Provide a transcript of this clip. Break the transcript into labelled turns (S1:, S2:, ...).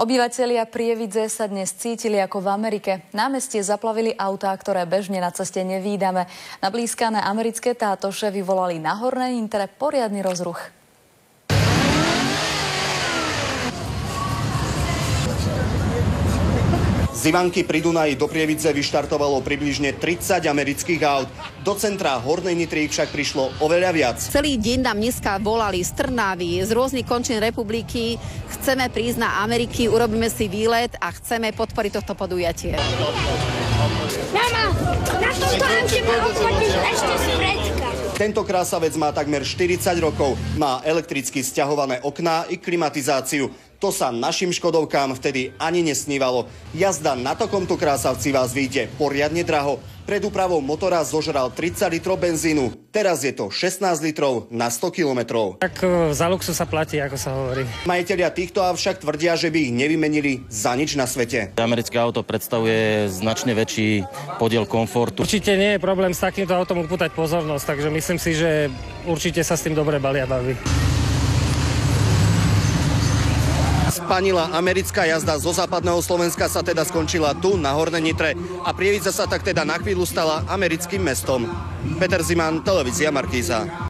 S1: Obyvatelia Prievidze sa dnes cítili ako v Amerike. Námestie zaplavili autá, ktoré bežne na ceste nevídame. Nablízkané americké tátoše vyvolali na Hornej Nitre poriadny rozruch.
S2: Z Ivanky pri Dunaji do Prievidze vyštartovalo približne 30 amerických aut. Do centra Hornej Nitry však prišlo oveľa viac.
S3: Celý deň nám dneska volali z Trnavy, z rôznych končín republiky. Chceme prísť na Ameriky, urobíme si výlet a chceme podporiť tohto podujatie.
S4: Mama, na tomto aute ma odfotíš ešte z predka.
S2: Tento krásavec má takmer 40 rokov. Má elektricky sťahované okná i klimatizáciu. To sa našim Škodovkám vtedy ani nesnívalo. Jazda na takomto krásavci vás vyjde poriadne draho. Pred úpravou motora zožral 30 litrov benzínu. Teraz je to 16 litrov na 100 kilometrov.
S5: Tak za luxus sa platí, ako sa hovorí.
S2: Majitelia týchto avšak tvrdia, že by ich nevymenili za nič na svete.
S6: Americké auto predstavuje značne väčší podiel komfortu.
S5: Určite nie je problém s takýmto autom upútať pozornosť, takže myslím si, že určite sa s tým dobre balia baví.
S2: Spanila americká jazda zo západného Slovenska sa teda skončila tu na Hornej Nitre a Prievidza sa tak teda na chvíľu stala americkým mestom. Peter Ziman, televízia Markíza.